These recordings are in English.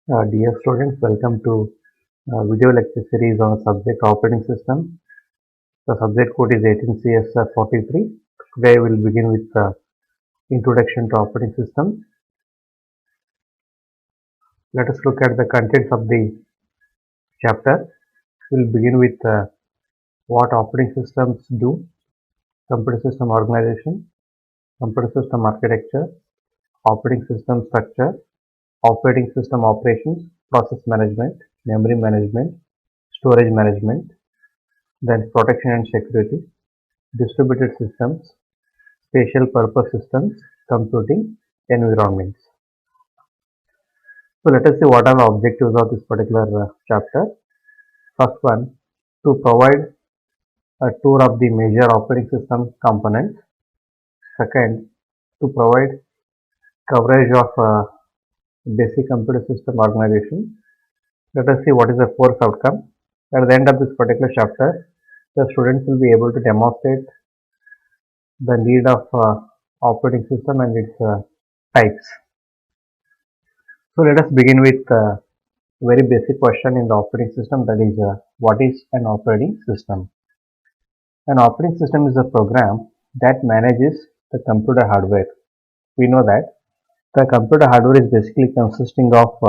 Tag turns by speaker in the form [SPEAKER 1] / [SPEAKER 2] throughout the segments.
[SPEAKER 1] Dear students, welcome to video lecture series on subject operating system. The subject code is 18CS43. Today we will begin with introduction to operating system. Let us look at the contents of the chapter. We will begin with what operating systems do, computer system organization, computer system architecture, operating system structure, operating system operations, process management, memory management, storage management, then protection and security, distributed systems, special purpose systems, computing environments. So let us see what are the objectives of this particular chapter. First one, to provide a tour of the major operating system components. Second, to provide coverage of basic computer system organization. Let us see what is the fourth outcome. At the end of this particular chapter, the students will be able to demonstrate the need of operating system and its types. So let us begin with very basic question in the operating system, that is what is an operating system? An operating system is a program that manages the computer hardware. We know that the computer hardware is basically consisting of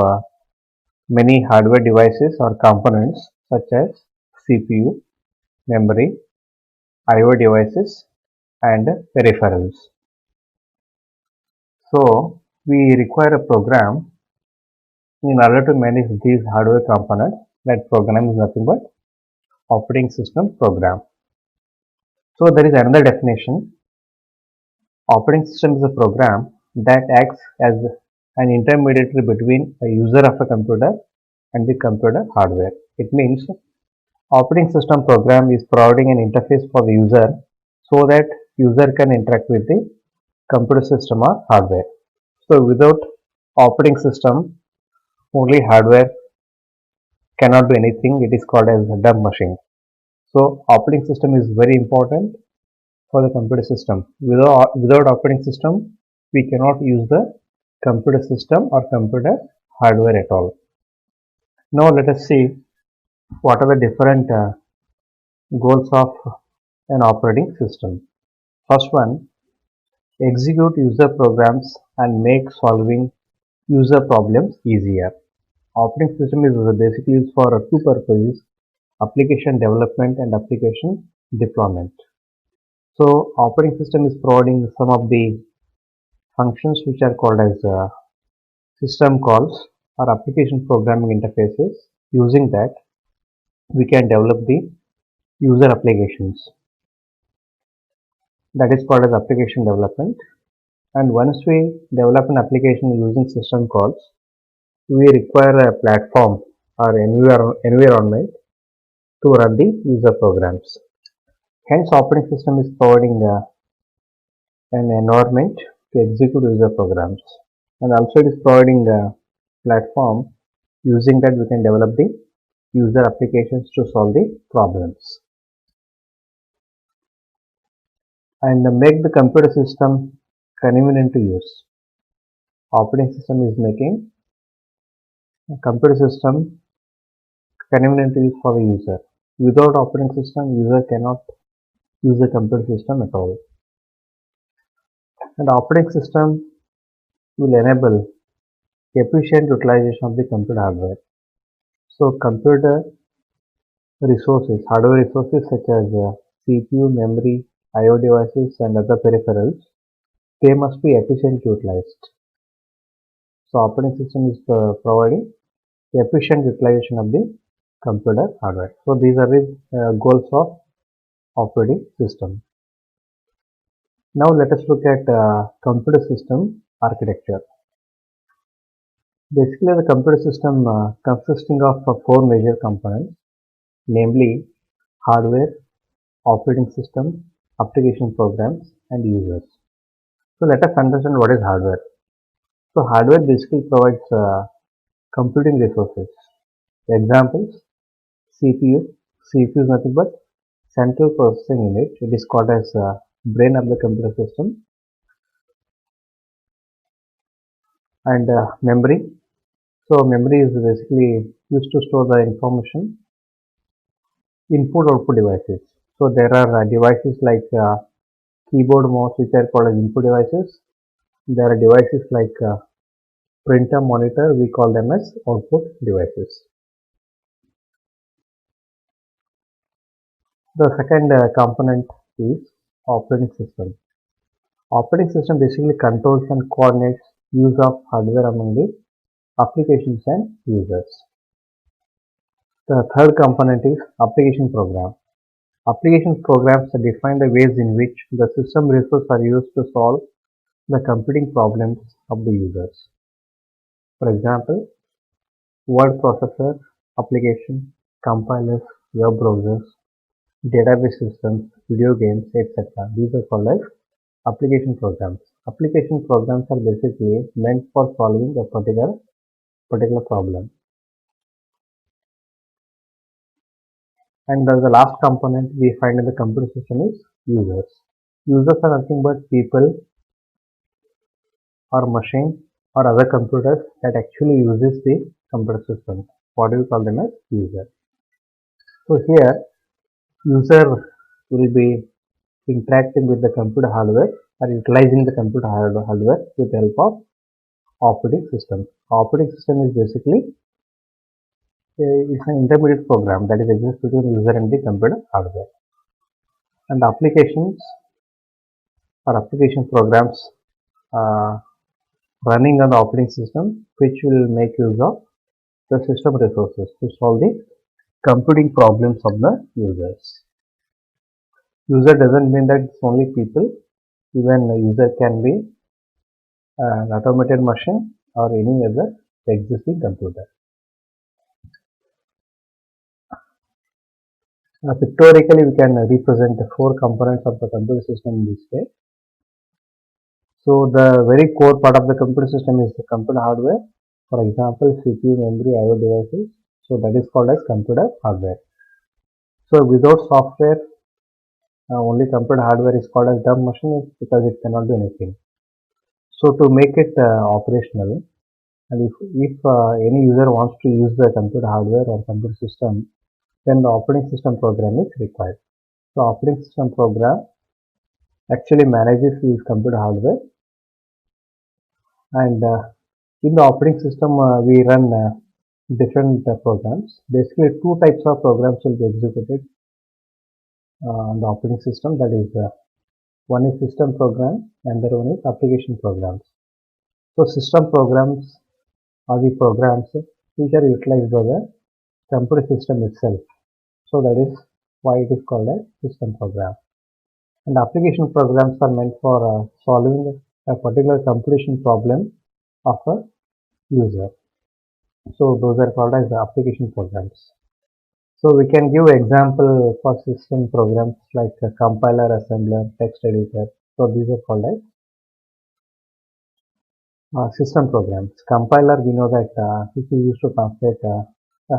[SPEAKER 1] many hardware devices or components such as CPU, memory, IO devices and peripherals. So we require a program in order to manage these hardware components. That program is nothing but operating system program. So there is another definition. Operating system is a program that acts as an intermediary between a user of a computer and the computer hardware. It means operating system program is providing an interface for the user so that user can interact with the computer system or hardware. So without operating system, only hardware cannot do anything. It is called as a dumb machine. So operating system is very important for the computer system. Without operating system, we cannot use the computer system or computer hardware at all. Now let us see what are the different goals of an operating system. First one, execute user programs and make solving user problems easier. Operating system is basically used for two purposes: application development and application deployment. So operating system is providing some of the functions which are called as system calls or application programming interfaces. Using that, we can develop the user applications. That is called as application development. And once we develop an application using system calls, we require a platform or environment to run the user programs. Hence, operating system is providing an environment to execute user programs, and also it is providing a platform. Using that, we can develop the user applications to solve the problems and make the computer system convenient to use. Operating system is making a computer system convenient to use for the user. Without operating system, user cannot use the computer system at all. And operating system will enable efficient utilization of the computer hardware. So computer resources, hardware resources such as CPU, memory, IO devices and other peripherals, they must be efficiently utilized. So operating system is providing efficient utilization of the computer hardware. So these are the goals of operating system. Now let us look at computer system architecture. Basically, the computer system consisting of four major components, namely hardware, operating system, application programs and users. So let us understand what is hardware. So hardware basically provides computing resources. Examples: CPU. CPU is nothing but central processing unit. It is called as brain of the computer system. And memory. So memory is basically used to store the information input output devices. So there are devices like keyboard, mouse, which are called as input devices. There are devices like printer, monitor, we call them as output devices. The second component is operating system. Operating system basically controls and coordinates use of hardware among the applications and users. The third component is application program. Application programs define the ways in which the system resources are used to solve the computing problems of the users. For example, word processor application, compilers, web browsers, database systems, video games, etc. These are called as application programs. Application programs are basically meant for solving a particular problem. And the last component we find in the computer system is users. Users are nothing but people or machine or other computers that actually uses the computer system. What do we call them as user? So here user will be interacting with the computer hardware or utilizing the computer hardware with the help of operating system. Operating system is basically it's an intermediate program that is exists between user and the computer hardware. And applications or application programs uh, running on the operating system which will make use of the system resources to solve the computing problems of the users. User doesn't mean that it's only people, even a user can be an automated machine or any other existing computer. Pictorially, we can represent the four components of the computer system in this way. So the very core part of the computer system is the computer hardware. For example, CPU, memory, I/O devices. So that is called as computer hardware. So without software, only computer hardware is called as dumb machine because it cannot do anything. So to make it operational, and if any user wants to use the computer hardware or computer system, then the operating system program is required. So operating system program actually manages this computer hardware, and in the operating system we run different programs. Basically two types of programs will be executed on the operating system, that is one is system program and the other one is application programs. So system programs are the programs which are utilized by the computer system itself. So that is why it is called a system program. And application programs are meant for solving a particular computation problem of a user. So those are called as application programs. So we can give example for system programs like compiler, assembler, text editor. So these are called as system programs. Compiler, we know that this is used to translate a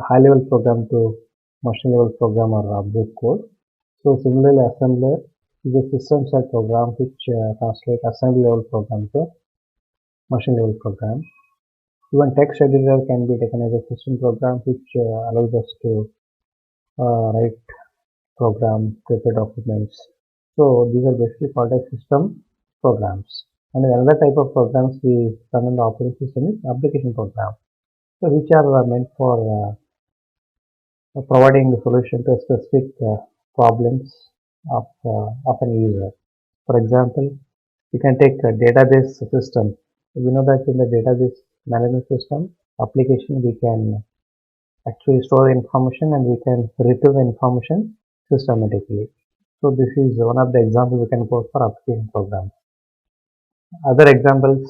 [SPEAKER 1] high level program to machine level program or object code. So similarly, assembler is a system side program which translates assembly level program to machine level program. Even text editor can be taken as a system program which allows us to write program, prepare documents. So these are basically called as system programs. And another type of programs we run in the operating system is application program. So which are meant for providing the solution to specific problems of an user. For example, you can take a database system. We know that in the database management system application, we can actually store the information and we can retrieve the information systematically. So this is one of the examples we can quote for application programs. Other examples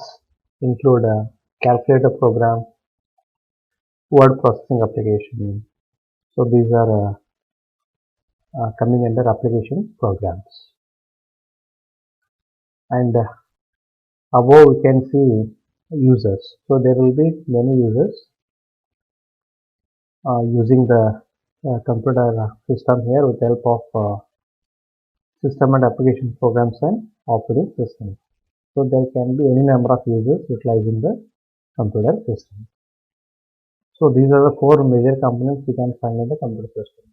[SPEAKER 1] include a calculator program, word processing application. So these are coming under application programs. And above we can see users. So there will be many users using the computer system here with the help of system and application programs and operating systems. So there can be any number of users utilizing the computer system. So these are the four major components we can find in the computer system.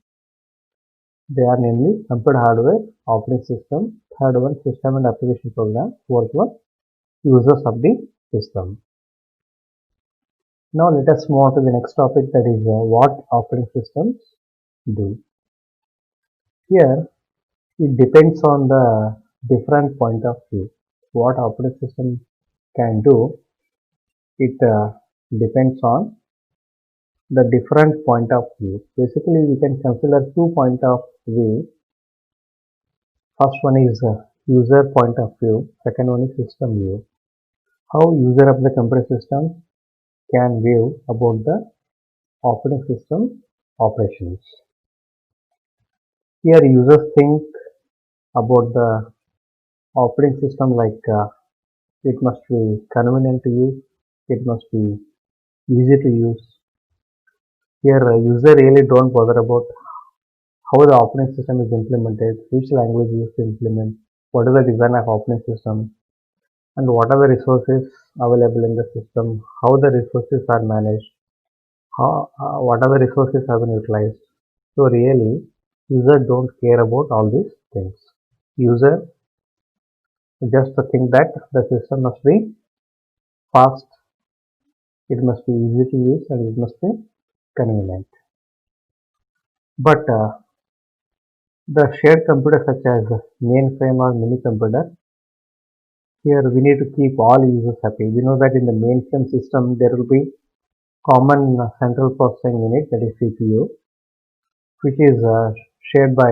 [SPEAKER 1] They are namely computer hardware, operating system, third one system and application program, fourth one users of the system. Now let us move on to the next topic, that is what operating systems do. Here it depends on the different point of view. What operating system can do, it depends on the different point of view. Basically we can consider 2 point of view. First one is user point of view, second one is system view. How user of the computer system can view about the operating system operations. Here users think about the operating system like it must be convenient to use, it must be easy to use. Here user really don't bother about how the operating system is implemented, which language used to implement, what is the design of operating system, and what are the resources available in the system, how the resources are managed, what are the resources have been utilized. So really user don't care about all these things. User just think that the system must be fast, it must be easy to use, and it must be convenient. But the shared computer such as mainframe or mini computer, here we need to keep all users happy. We know that in the mainframe system there will be common central processing unit, that is CPU, which is shared by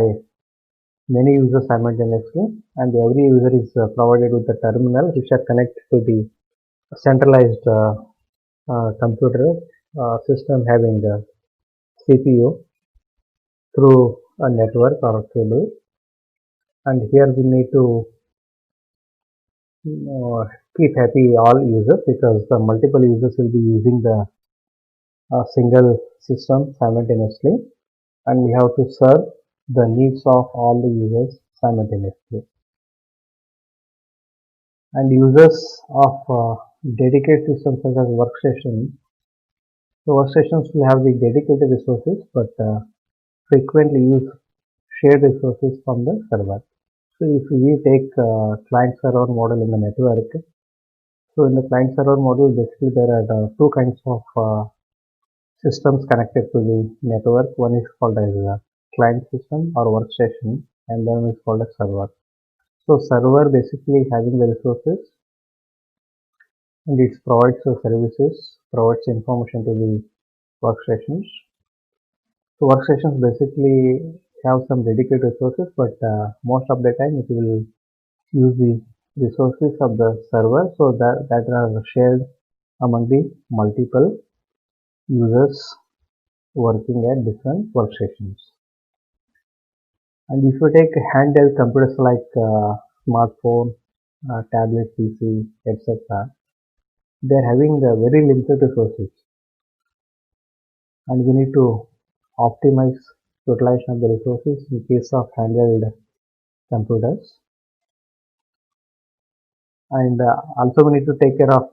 [SPEAKER 1] many users simultaneously, and every user is provided with a terminal which are connected to the centralized computer system having the CPU through a network or a cable. And here we need to keep happy all users, because the multiple users will be using the single system simultaneously, and we have to serve the needs of all the users simultaneously. And users of dedicated systems such as workstation, so workstations will have the dedicated resources but frequently use shared resources from the server. So if we take client server model in the network, so in the client server model basically there are two kinds of systems connected to the network. One is called as a client system or workstation, and then is called a server. So server basically having the resources and it provides the services, provides information to the workstations. So workstations basically have some dedicated resources, but most of the time it will use the resources of the server, so that are shared among the multiple users working at different workstations. And if you take handheld computers like smartphone, tablet, PC, etc., they are having very limited resources, and we need to optimize utilization of the resources in case of handheld computers. And also we need to take care of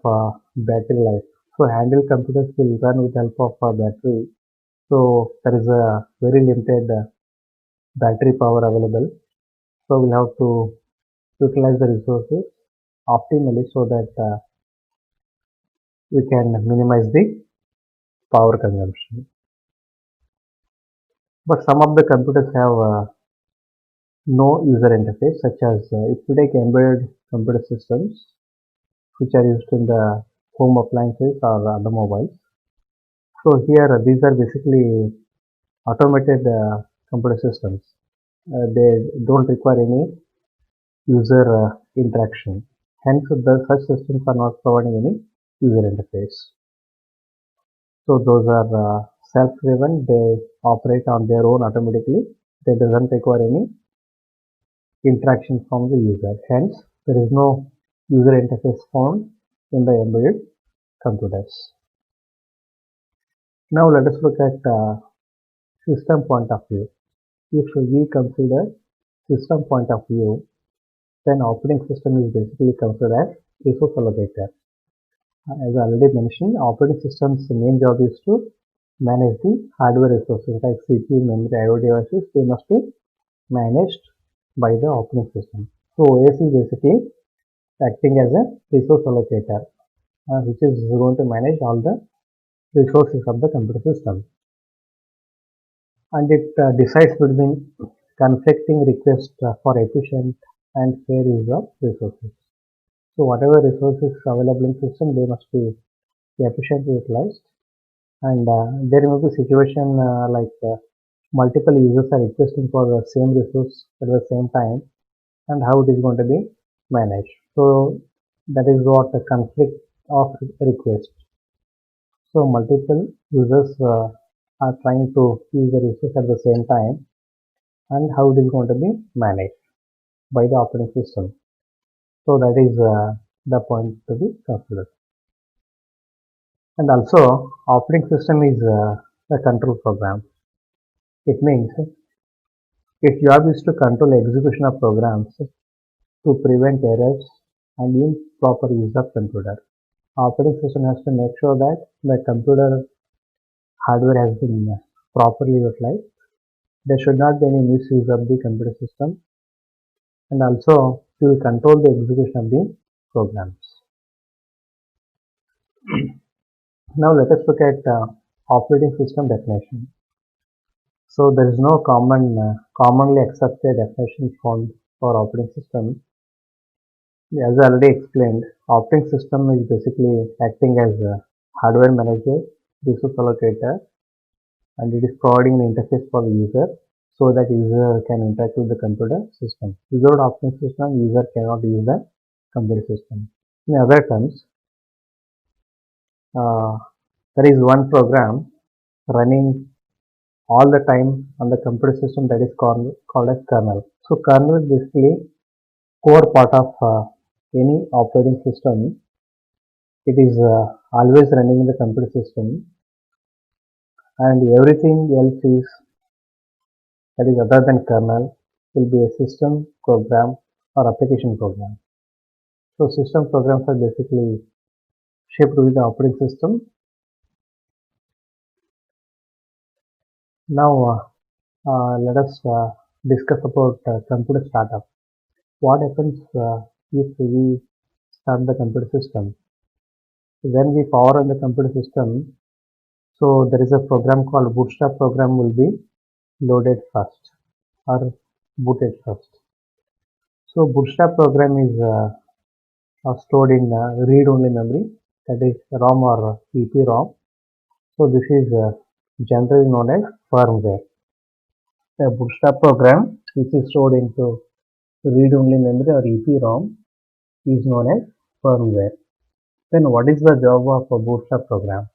[SPEAKER 1] battery life. So handheld computers will run with the help of battery, so there is a very limited battery power available. So we'll have to utilize the resources optimally so that we can minimize the power consumption. But some of the computers have no user interface, such as if you take embedded computer systems which are used in the home appliances or automobiles. So here these are basically automated computer systems. They don't require any user interaction. Hence, such systems are not providing any user interface. So those are self-driven. They operate on their own automatically. They doesn't require any interaction from the user. Hence, there is no user interface found in the embedded computers. Now let us look at system point of view. If we consider system point of view, then operating system is basically considered as resource allocator. As I already mentioned, operating system's main job is to manage the hardware resources like CPU, memory, IO devices. They must be managed by the operating system. So OS is basically acting as a resource allocator, which is going to manage all the resources of the computer system, and it decides between conflicting requests for efficient and fair use of resources. So whatever resources available in system, they must be efficiently utilized, and there may be situation multiple users are requesting for the same resource at the same time, and how it is going to be managed. So that is what the conflict of request. So multiple users are trying to use the resource at the same time, and how it is going to be managed by the operating system. So that is the point to be considered. And also, operating system is a control program. It means its job is to control execution of programs to prevent errors and improper use of computer. Operating system has to make sure that the computer hardware has been properly utilized. There should not be any misuse of the computer system, and also it will control the execution of the programs. Now let us look at operating system definition. So there is no commonly accepted definition found for operating system. As I already explained, operating system is basically acting as a hardware manager, resource allocator, and it is providing an interface for the user so that user can interact with the computer system. Without operating system, user cannot use the computer system. In other terms, there is one program running all the time on the computer system that is called as kernel. So kernel is basically core part of any operating system. It is always running in the computer system, and everything else is that is other than kernel will be a system program or application program. So system programs are basically shaped with the operating system. Now let us discuss about computer startup. What happens if we start the computer system? When we power on the computer system, so there is a program called Bootstrap program will be loaded first or booted first. So Bootstrap program is stored in read-only memory, that is ROM or EPROM. So this is generally known as firmware. A Bootstrap program which is stored into read-only memory or EPROM is known as firmware. Then what is the job of a Bootstrap program?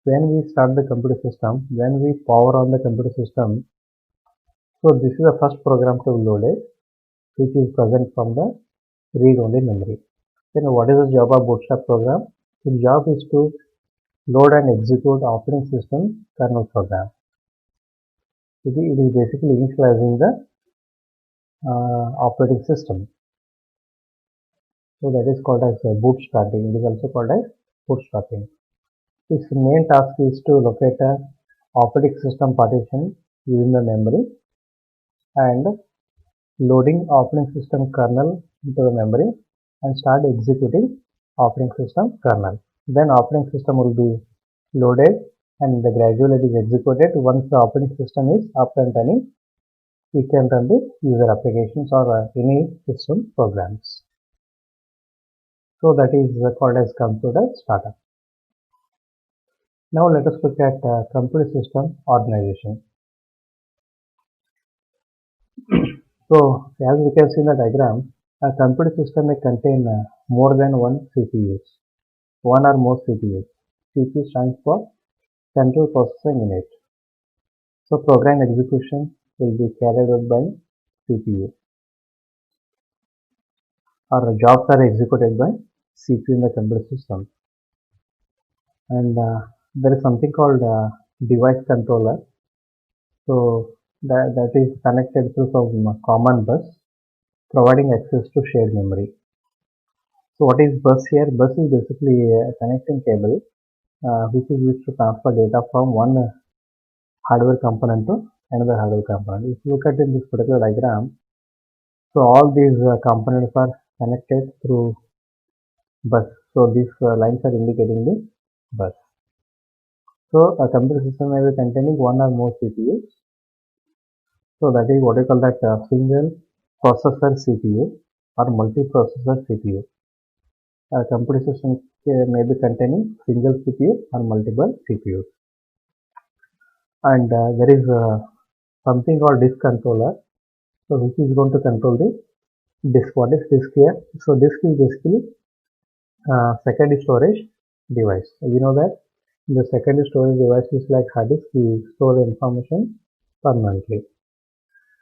[SPEAKER 1] When we start the computer system, when we power on the computer system, so this is the first program to be loaded, which is present from the read-only memory. Then what is the job of Bootstrap program? Its job is to load and execute operating system kernel program. It is basically initializing the operating system. So that is called as bootstrapping. It is also called as bootstrapping. Its main task is to locate a operating system partition within the memory and loading operating system kernel into the memory and start executing operating system kernel. Then operating system will be loaded and gradually it is executed. Once the operating system is up and running, we can run the user applications or any system programs. So that is called as computer startup. Now let us look at computer system organization. So as we can see in the diagram, a computer system may contain more than one CPUs, one or more CPUs. CPU stands for Central Processing Unit. So program execution will be carried out by CPU, or jobs are executed by CPU in the computer system. And there is something called device controller. So that is connected through some common bus, providing access to shared memory. So what is bus here? Bus is basically a connecting cable which is used to transfer data from one hardware component to another hardware component. If you look at in this particular diagram, so all these components are connected through bus. So these lines are indicating the bus. So a computer system may be containing one or more CPUs. So that is what we call that single processor CPU or multi-processor CPU. A computer system may be containing single CPU or multiple CPUs. And there is something called disk controller, so which is going to control the disk. What is disk here? So disk is basically secondary storage device. We know that the secondary storage device is like hard disk. We store the information permanently.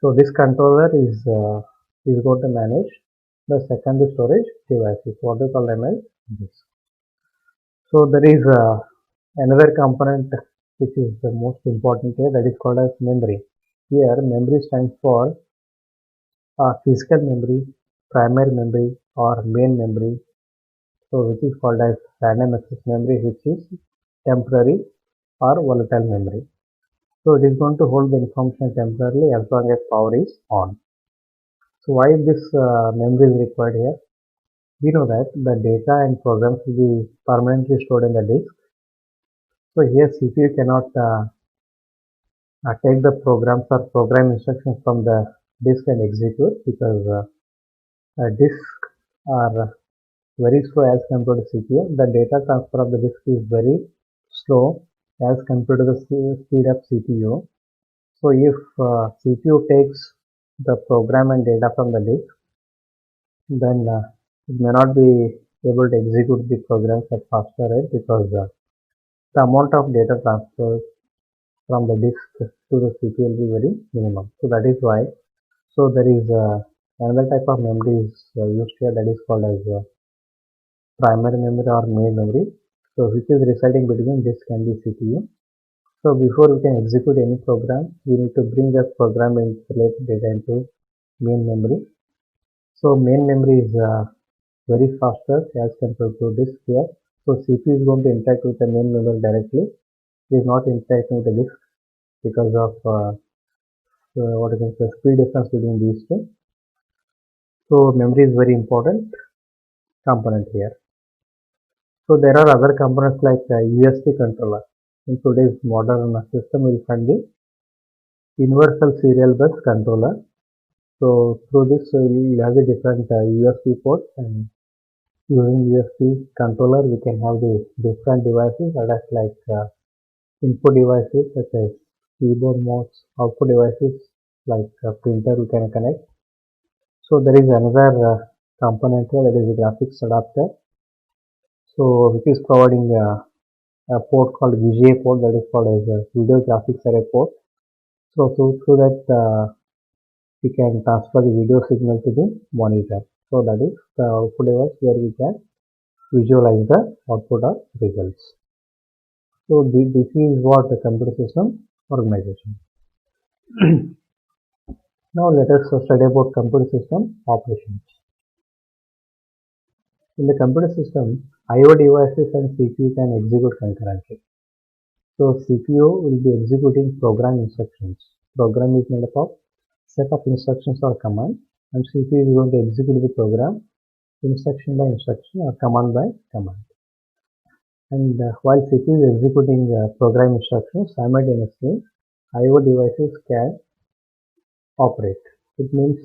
[SPEAKER 1] So this controller is going to manage the secondary storage devices, what we call them as disk. So there is another component which is the most important here, that is called as memory. Here memory stands for physical memory, primary memory or main memory, so which is called as random access memory, which is temporary or volatile memory. So it is going to hold the information temporarily as long as power is on. So why this memory is required here? We know that the data and programs will be permanently stored in the disk. So here CPU cannot take the programs or program instructions from the disk and execute, because disk are very slow as compared to CPU. The data transfer of the disk is very slow as compared to the speed of CPU. So if CPU takes the program and data from the disk, then it may not be able to execute the programs at faster rate, because the amount of data transfer from the disk to the CPU will be very minimum. So that is why. So there is another type of memory is used here, that is called as primary memory or main memory, so which is residing between disk and the CPU. So before we can execute any program, we need to bring that program and related data into main memory. So main memory is very faster as compared to disk here. So CPU is going to interact with the main memory directly. It is not interacting with the disk because of what is the speed difference between these two. So memory is very important component here. So there are other components like USB controller. In today's modern system, we will find the universal serial bus controller. So through this we will have the different USB ports, and using USB controller we can have the different devices that are like input devices such as keyboard, mouse, output devices like printer we can connect. So there is another component here, that is the graphics adapter, so which is providing a port called VGA port, that is called as a video graphics array port. So through that we can transfer the video signal to the monitor. So that is the output device where we can visualize the output of results. So this is what the computer system organization. Now let us study about computer system operations. In the computer system, I/O devices and CPU can execute concurrently. So CPU will be executing program instructions. Program is made up of set of instructions or commands, and CPU is going to execute the program instruction by instruction or command by command. And while CPU is executing program instructions, simultaneously I/O devices can operate. It means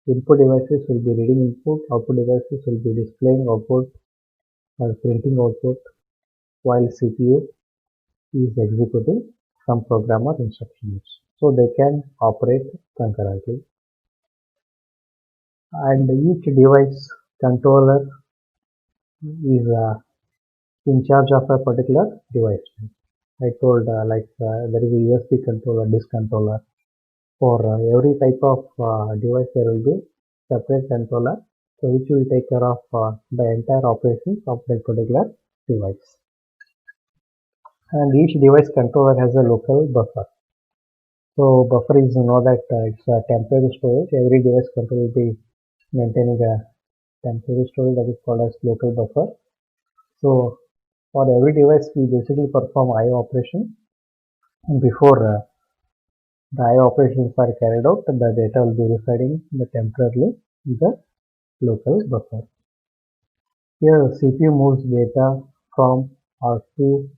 [SPEAKER 1] input devices will be reading input, output devices will be displaying output or printing output, while CPU is executing some program or instructions. So they can operate concurrently. And each device controller is in charge of a particular device. I told there is a USB controller, disk controller. For every type of device there will be separate controller, so which will take care of the entire operations of that particular device. And each device controller has a local buffer. So buffer is, you know that it's a temporary storage. Every device controller will be maintaining a temporary storage that is called as local buffer. So For every device, we basically perform I/O operation. And before the I/O operations are carried out, the data will be residing temporarily in the local buffer. Here, CPU moves data from or to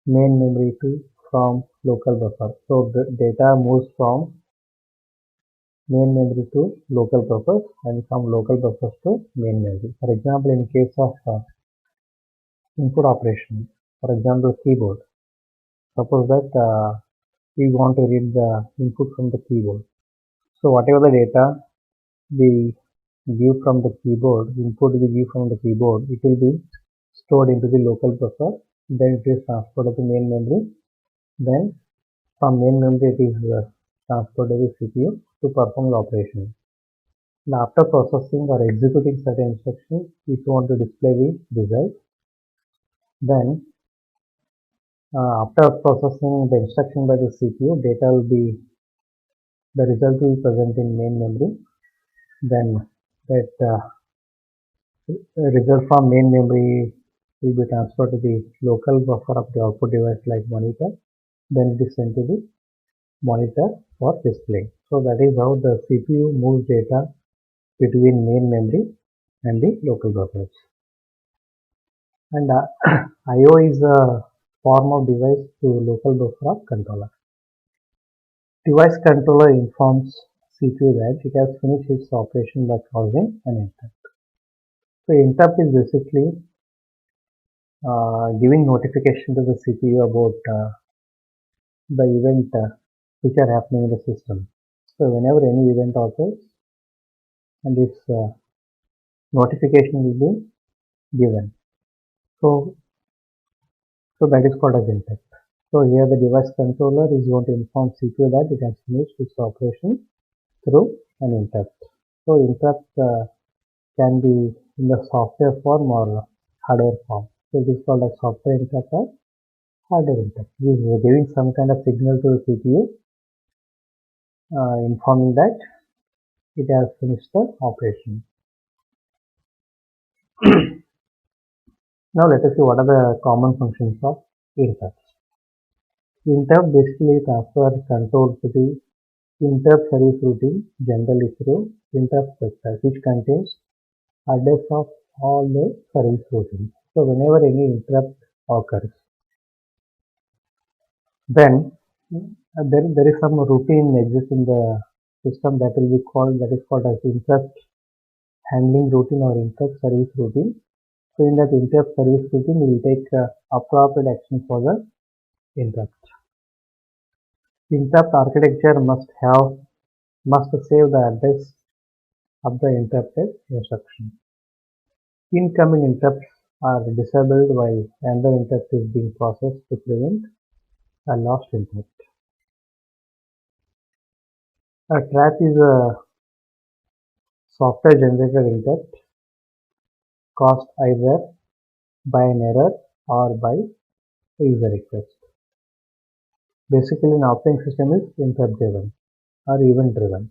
[SPEAKER 1] main memory to from local buffer. So the data moves from main memory to local buffers and from local buffers to main memory. For example, in case of input operation, for example, keyboard. Suppose that we want to read the input from the keyboard. So whatever the data we give from the keyboard, input we give from the keyboard, it will be stored into the local buffer. Then it is transferred to the main memory. Then from main memory it is transferred to the CPU to perform the operation. And after processing or executing certain instructions, if you want to display the result, then after processing the instruction by the CPU, the result will be present in main memory. Then that result from main memory will be transferred to the local buffer of the output device like monitor. Then it is sent to the monitor for display. So that is how the CPU moves data between main memory and the local buffers. And I/O is a form of device to local buffer of controller. Device controller informs CPU that it has finished its operation by causing an interrupt. So interrupt is basically giving notification to the CPU about the event which are happening in the system. So whenever any event occurs and its notification will be given. So that is called as interrupt. So here the device controller is going to inform CPU that it has finished its operation through an interrupt. So interrupt can be in the software form or hardware form. So it is called as software interrupt or hardware interrupt. It is giving some kind of signal to the CPU informing that it has finished the operation. Now let us see what are the common functions of interrupts. Interrupt basically transfers control to the interrupt service routine, generally through interrupt vector, which contains address of all the service routines. So whenever any interrupt occurs, then there is some routine exists in the system that is called as interrupt handling routine or interrupt service routine. So in that interrupt service routine, we will take appropriate action for the interrupt. Interrupt architecture must save the address of the interrupted instruction. Incoming interrupts are disabled while another interrupt is being processed to prevent a lost interrupt. A trap is a software generated interrupt caused either by an error or by a user request. Basically, an operating system is interrupt driven or event driven.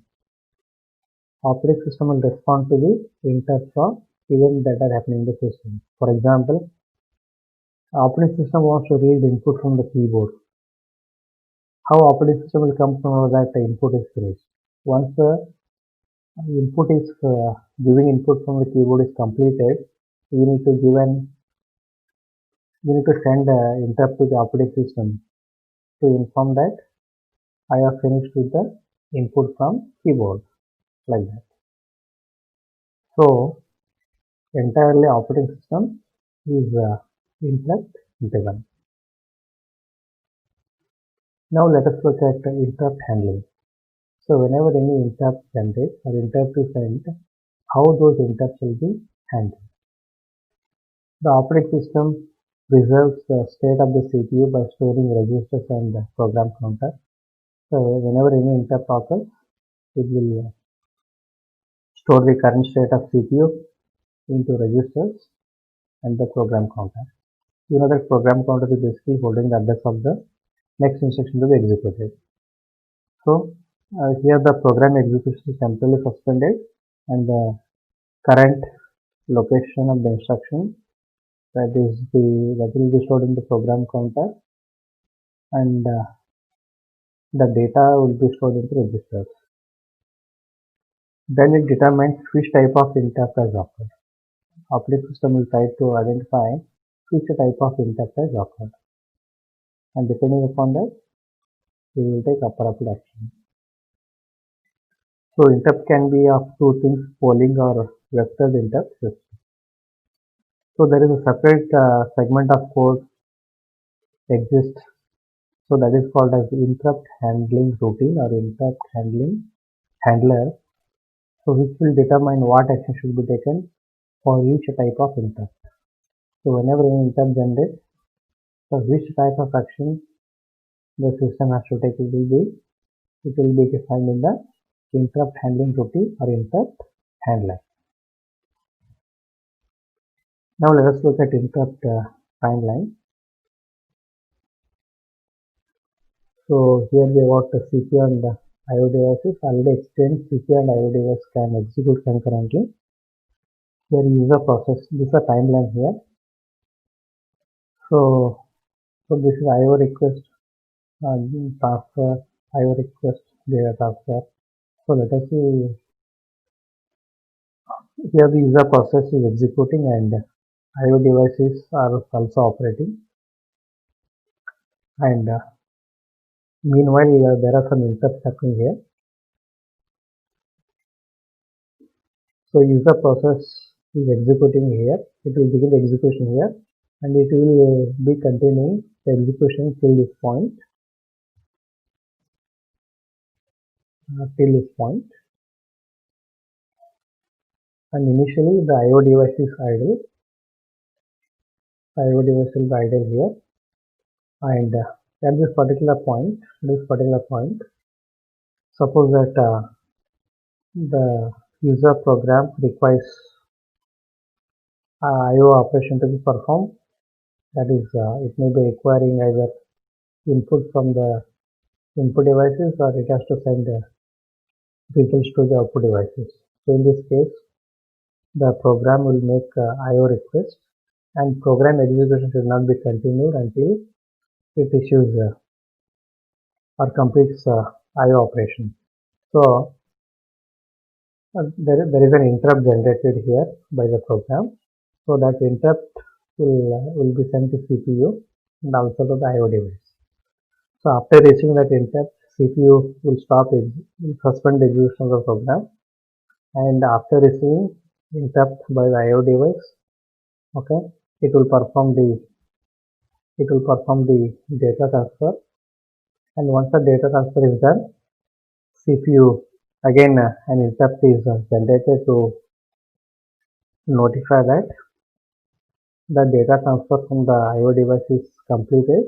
[SPEAKER 1] Operating system will respond to the interrupts or events that are happening in the system. For example, operating system wants to read input from the keyboard. How operating system will come to know that the input is finished? Once the input is giving input from the keyboard is completed, we need to send an interrupt to the operating system to inform that I have finished with the input from keyboard, like that. So entirely operating system is interrupt driven. Now let us look at interrupt handling. So whenever any interrupt generates or interrupt is sent, how those interrupts will be handled. The operating system preserves the state of the CPU by storing registers and program counter. So whenever any interrupt occurs, it will store the current state of CPU into registers and the program counter. You know that program counter is basically holding the address of the next instruction to be executed. So here the program execution is temporarily suspended and the current location of the instruction that will be stored in the program counter, and the data will be stored in the registers. Then it determines which type of interrupt has occurred. Operating system will try to identify which type of interrupt has occurred, and depending upon that, we will take appropriate action. So interrupt can be of two things: polling or vectored interrupt system. So there is a separate segment of code exists. So that is called as the interrupt handling routine or interrupt handling handler. So which will determine what action should be taken for each type of interrupt. So whenever an interrupt generates, so which type of action the system has to take, it will be defined in the interrupt handling routine or interrupt handler. Now let us look at interrupt timeline. So here we got the CPU and the IO devices. Already explained CPU and IO device can execute concurrently. Here user process, this is a timeline here. So this is IO request, transfer, IO request, data transfer. So let us see, here the user process is executing and IO devices are also operating, and meanwhile there are some interrupts happening here. So user process is executing here, it will begin the execution here, and it will be continuing the execution till this point. And initially the IO device is idle. The IO device will be idle here, and at this particular point, suppose that the user program requires IO operation to be performed. That is, it may be requiring either input from the input devices, or it has to send results to the output devices. So in this case, the program will make IO request, and program execution should not be continued until it issues or completes IO operation. So there is an interrupt generated here by the program. So that interrupt will be sent to CPU and also to the IO device. So after reaching that interrupt, CPU will suspend the execution of the program, and after receiving interrupt by the IO device, okay, it will perform the data transfer, and once the data transfer is done, CPU again an interrupt is generated to notify that the data transfer from the IO device is completed,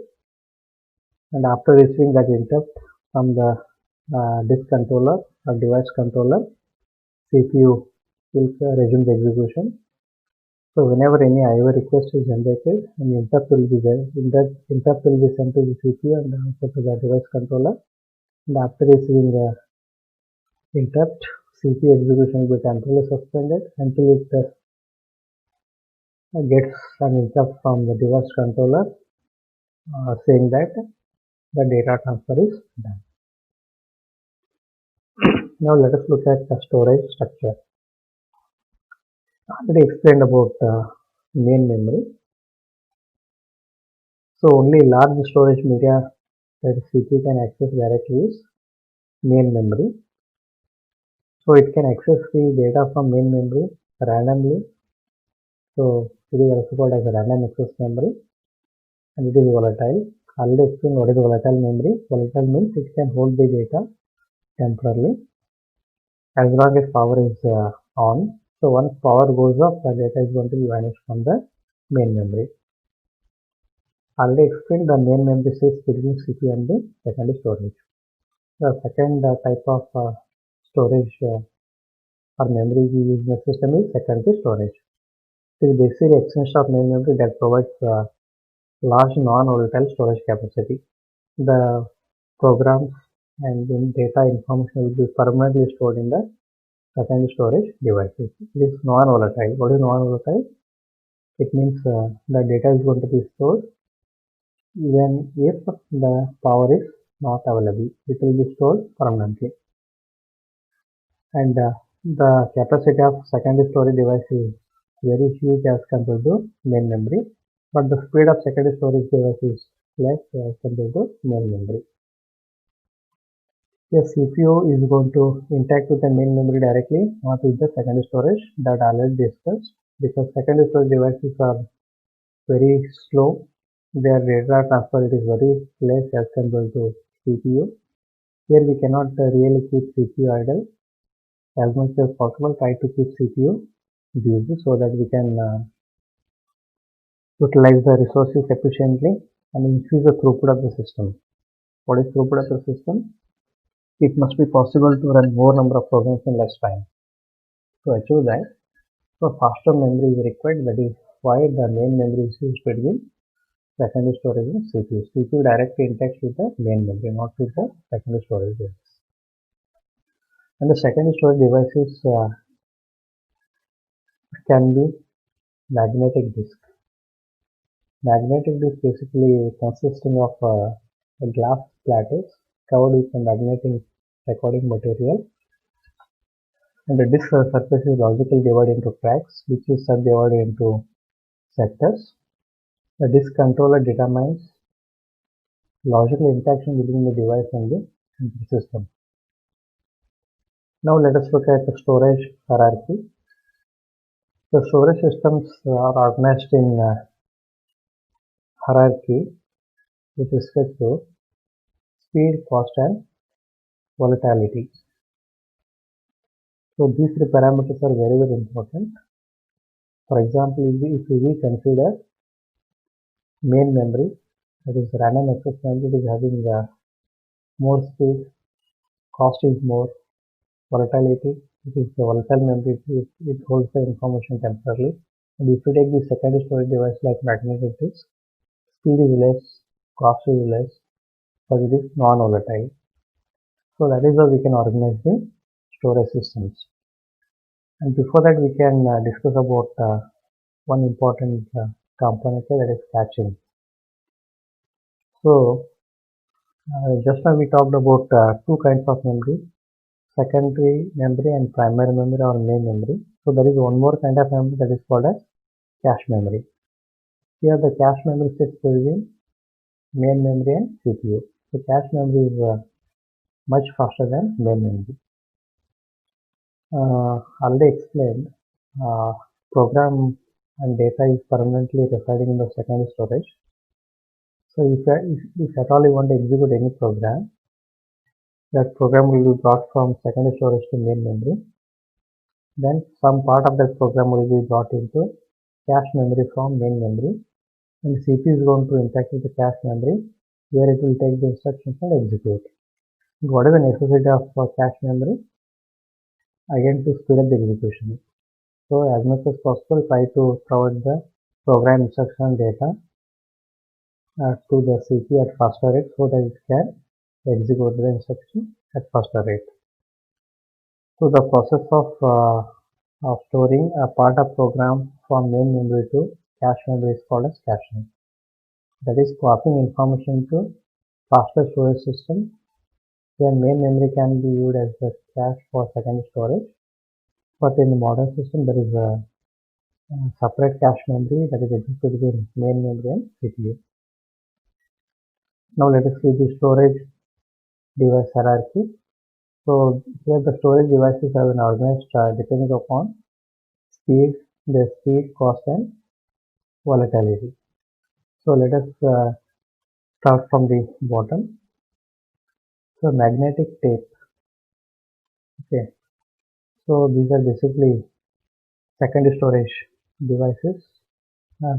[SPEAKER 1] and after receiving that interrupt from the disk controller or device controller, CPU will resume the execution. So whenever any IO request is generated, an interrupt will be there. Interrupt will be sent to the CPU and also to the device controller. And after receiving the interrupt, CPU execution will be temporarily suspended until it gets an interrupt from the device controller saying that the data transfer is done. Now let us look at the storage structure. I already explained about main memory. So only large storage media that CPU can access directly is main memory. So it can access the data from main memory randomly. So it is also called as a random access memory, and it is volatile. I'll explain what is volatile memory. Volatile means it can hold the data temporarily as long as power is on. So once power goes off, the data is going to be vanished from the main memory. I'll explain the main memory sits between CPU and the secondary storage. The second type of storage or memory we use in the system is secondary storage. It is basically extension of main memory that provides large non-volatile storage capacity. The programs and data information will be permanently stored in the secondary storage devices. It is non-volatile. What is non-volatile? It means the data is going to be stored even if the power is not available. It will be stored permanently. And the capacity of secondary storage device is very huge as compared to main memory, but the speed of secondary storage device is less as compared to main memory. A CPU is going to interact with the main memory directly, not with the secondary storage that I already discussed, because secondary storage devices are very slow. Their data transfer is very less as compared to CPU. Here we cannot really keep CPU idle. As much as possible, try to keep CPU busy so that we can utilize the resources efficiently and increase the throughput of the system. What is throughput of the system? It must be possible to run more number of programs in less time. To achieve that, so faster memory is required. That is why the main memory is used between secondary storage and CPU. CPU directly interacts with the main memory, not with the secondary storage device. And the secondary storage devices can be magnetic disk. Magnetic disk basically consisting of a glass plates covered with a magnetic recording material, and the disk surface is logically divided into tracks, which is subdivided into sectors. The disk controller determines logical interaction between the device and the system. Now let us look at the storage hierarchy. The storage systems are organized in hierarchy with respect to speed, cost, and volatility. So these three parameters are very, very important. For example, if we consider main memory, that is random access memory, it is having more speed, cost is more, volatility, it is the volatile memory, it holds the information temporarily. And if you take the secondary storage device like magnetic disk, speed is less, cost is less, but it is non-volatile. So that is how we can organize the storage systems. And before that, we can discuss about one important component here, that is caching. So just now we talked about two kinds of memory, secondary memory and primary memory or main memory. So there is one more kind of memory that is called as cache memory. Here the cache memory sits between main memory and CPU. So cache memory is much faster than main memory. Already explained, program and data is permanently residing in the secondary storage. So if at all you want to execute any program, that program will be brought from secondary storage to main memory. Then some part of that program will be brought into cache memory from main memory, and the CPU is going to interact with the cache memory, where it will take the instructions and execute. What is the necessity of cache memory? Again, to speed up the execution. So as much as possible, try to provide the program instruction data to the CPU at faster rate so that it can execute the instruction at faster rate. So the process of storing a part of program from main memory to cache memory is called as caching. That is passing information to faster storage system, where main memory can be used as the cache for secondary storage. But in the modern system, there is a separate cache memory that is executed between main memory and CPU. Now let us see the storage device hierarchy. So here the storage devices have been organized depending upon speed, their speed, cost, and volatility. So let us start from the bottom. So magnetic tape. Okay. So these are basically secondary storage devices.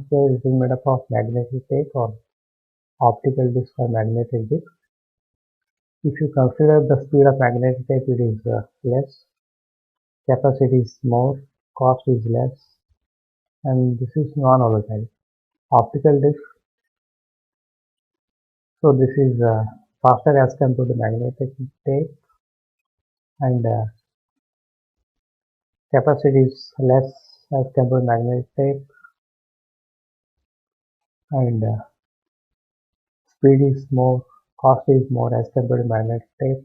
[SPEAKER 1] So it is made up of magnetic tape or optical disc or magnetic disc. If you consider the speed of magnetic tape, it is less, capacity is more, cost is less, and this is non-volatile. Optical disc, so this is faster as compared to magnetic tape, and capacity is less as compared to magnetic tape, and speed is more, cost is more as compared to magnetic tape.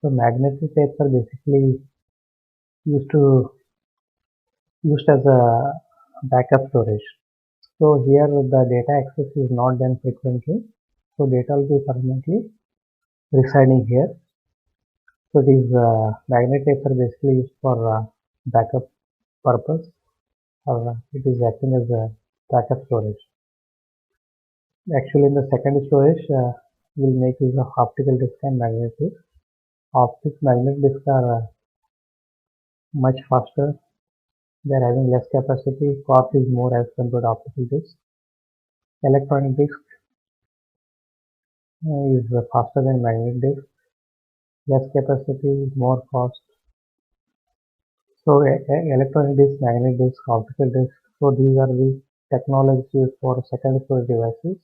[SPEAKER 1] So magnetic tapes are basically used to used as a backup storage. So here the data access is not done frequently. So data will be permanently residing here. So these magnetic tapes are basically used for backup purpose, or it is acting as a backup storage. Actually, in the second storage, we'll make use of optical disc and magnetic disc. Magnetic discs are much faster. They are having less capacity. Cost is more as compared to optical disc. Electronic disc is faster than magnetic disc. Less capacity, more cost. So electronic disc, magnetic disc, optical disc. So these are the technologies for second storage devices.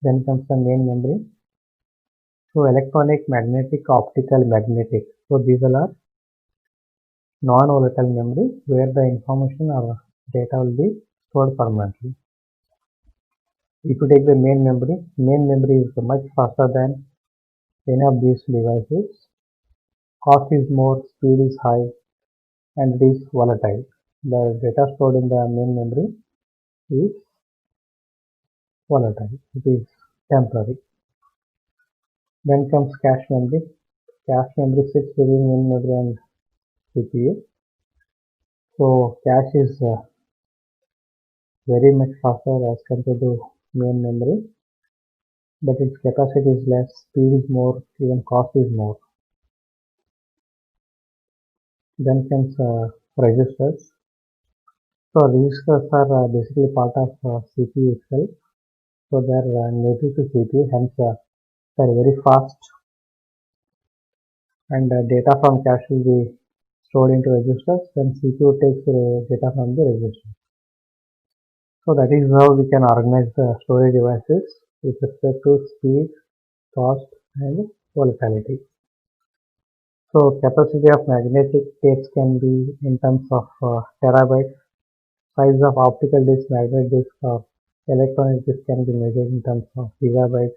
[SPEAKER 1] Then comes the main memory. So electronic, magnetic, optical, magnetic. So these all are non-volatile memory where the information or data will be stored permanently. If you take the main memory is much faster than any of these devices. Cost is more, speed is high, and it is volatile. The data stored in the main memory is volatile. It is temporary. Then comes cache memory. Cache memory sits between main memory and CPU. So cache is very much faster as compared to main memory, but its capacity is less, speed is more, even cost is more. Then comes registers. So registers are basically part of CPU itself. So they are native to CPU, hence they are very fast, and data from cache will be stored into registers. Then CPU takes data from the register. So that is how we can organize the storage devices with respect to speed, cost, and volatility. So capacity of magnetic tapes can be in terms of terabytes. Size of optical disc, magnetic disc, or electronic disc can be measured in terms of gigabytes.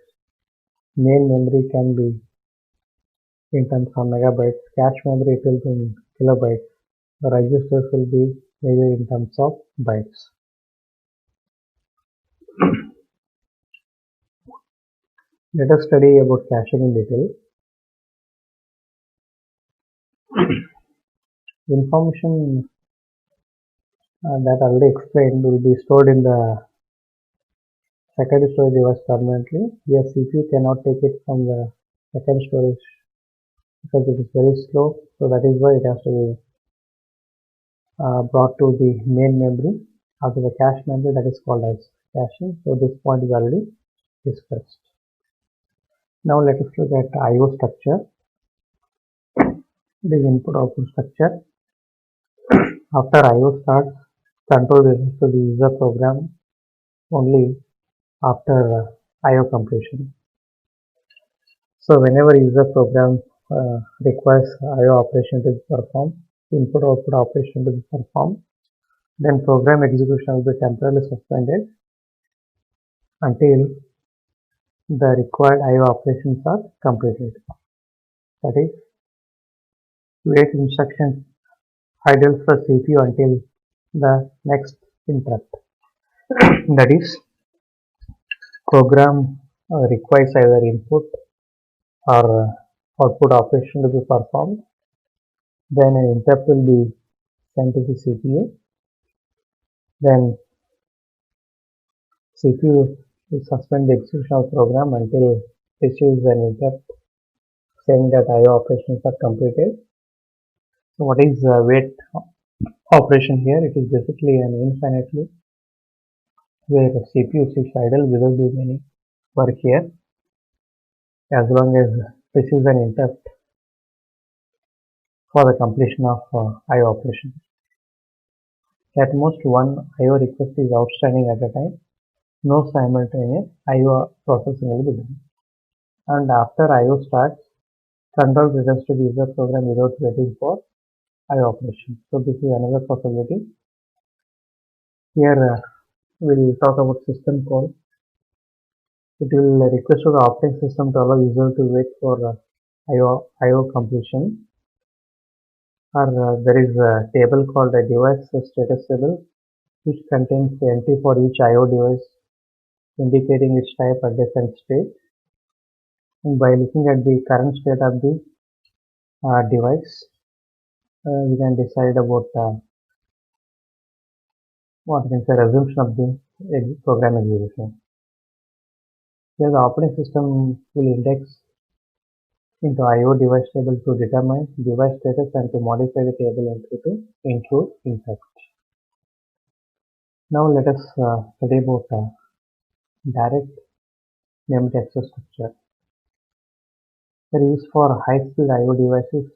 [SPEAKER 1] Main memory can be in terms of megabytes. Cache memory will be in kilobytes. The registers will be measured in terms of bytes. Let us study about caching in detail. Information that already explained will be stored in the second storage device permanently. Here CPU cannot take it from the second storage because it is very slow. So that is why it has to be brought to the main memory or to the cache memory, that is called as caching. So this point is already discussed. Now let us look at I/O structure. It is input-output structure. After I/O starts, control refers to the user program only after I/O completion. So whenever user program requires I/O operation to be performed, input-output operation to be performed, then program execution will be temporarily suspended until the required I/O operations are completed. That is, wait instruction idles the CPU until the next interrupt. That is, program requires either input or output operation to be performed. Then an interrupt will be sent to the CPU. Then CPU will suspend the execution of program until it receives an interrupt saying that I/O operations are completed. So what is wait operation here? It is basically an infinite loop where the CPU sits idle without doing any work here as long as receives an interrupt for the completion of I/O operation. At most one I/O request is outstanding at a time. No simultaneous I/O processing will be done. And after I/O starts, control returns to the user program without waiting for I/O operation. So this is another possibility. Here we'll talk about system call. It will request to the operating system to allow user to wait for IO completion, or there is a table called a device status table, which contains the entry for each IO device indicating its type, address and state. And by looking at the current state of the device, we can decide about what is the resumption of the program execution. Here the operating system will index into IO device table to determine device status and to modify the table entry to include insert. Now let us study about direct memory access structure. They are used for high-speed IO devices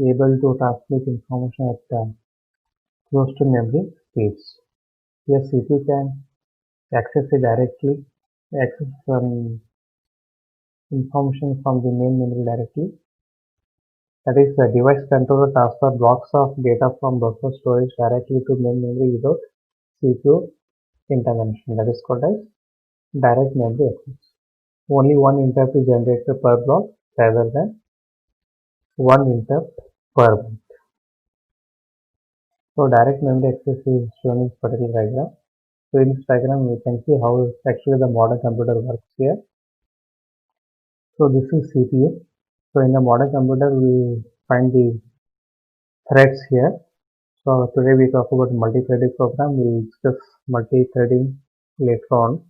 [SPEAKER 1] able to transmit information at close to memory speeds. Here CPU can access it directly, access information from the main memory directly. That is, the device controller transfer blocks of data from buffer storage directly to main memory without CPU interconnection. That is called as direct memory access. Only one interrupt is generated per block rather than one interrupt per byte. So direct memory access is shown in this particular diagram. So in this diagram we can see how actually the modern computer works here. So this is CPU. So in the modern computer we find the threads here. So today we talk about multi-threading program. We will discuss multi-threading later on.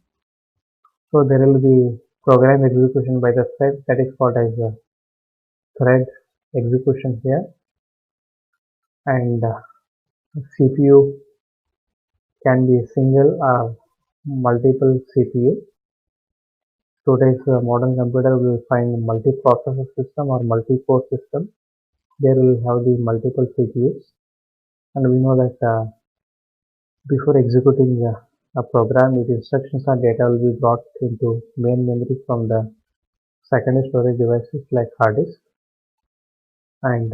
[SPEAKER 1] So there will be program execution by the thread, that is called as thread execution here, and CPU can be single or multiple CPU. Today's modern computer will find multi-processor system or multi-core system. There will have the multiple CPUs, and we know that before executing a program, its instructions or data will be brought into main memory from the secondary storage devices like hard disk, and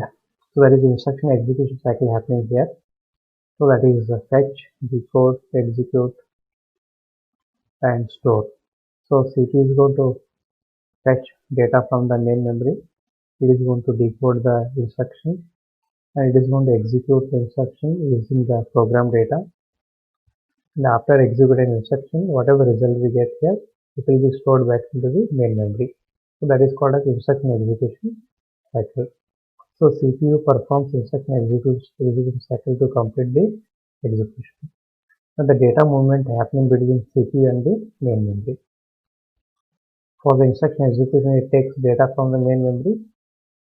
[SPEAKER 1] so there is instruction execution cycle happening here. So that is fetch, decode, execute and store. So CPU is going to fetch data from the main memory. It is going to decode the instruction and it is going to execute the instruction using the program data. And after executing instruction, whatever result we get here, it will be stored back into the main memory. So that is called as instruction execution cycle. So CPU performs instruction execution cycle to complete the execution. And the data movement happening between CPU and the main memory. For the instruction execution, it takes data from the main memory,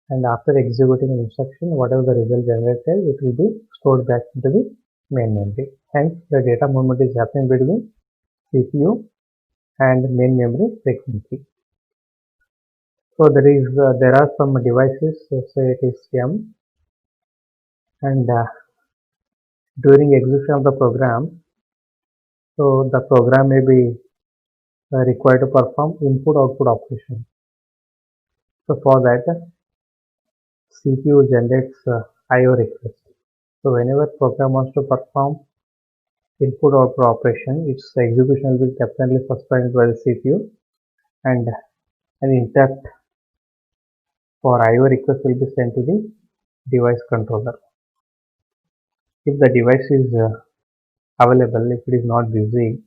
[SPEAKER 1] and after executing an instruction, whatever the result generated, it will be stored back into the main memory. Hence, the data movement is happening between CPU and main memory frequently. So there are some devices, so say it is M, and during execution of the program, so the program may be required to perform input-output operation. So for that, CPU generates IO request. So whenever program wants to perform input-output operation, its execution will be definitely first pointed by the CPU, and an interrupt for IO request will be sent to the device controller. If the device is available, if it is not busy,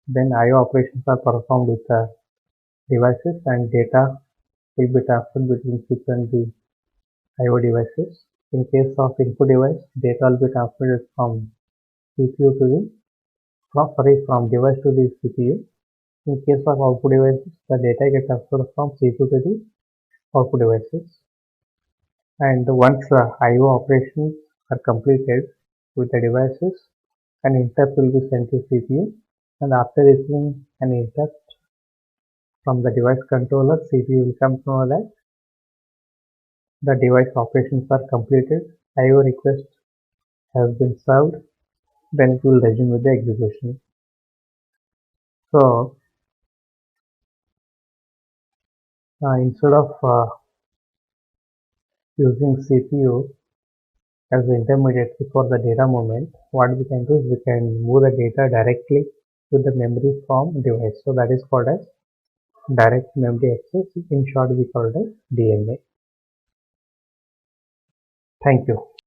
[SPEAKER 1] then IO operations are performed with the devices and data will be transferred between CPU and the IO devices. In case of input device, data will be transferred from CPU to the from device to the CPU. In case of output devices, the data gets transferred from CPU to the output devices. And once the IO operations are completed with the devices, an interrupt will be sent to CPU, and after receiving an interrupt from the device controller, CPU will come to know that the device operations are completed, IO request has been served, then it will resume with the execution. So instead of using CPU as the intermediate for the data movement, what we can do is we can move the data directly to the memory from device. So that is called as direct memory access. In short, we call it as DMA. Thank you.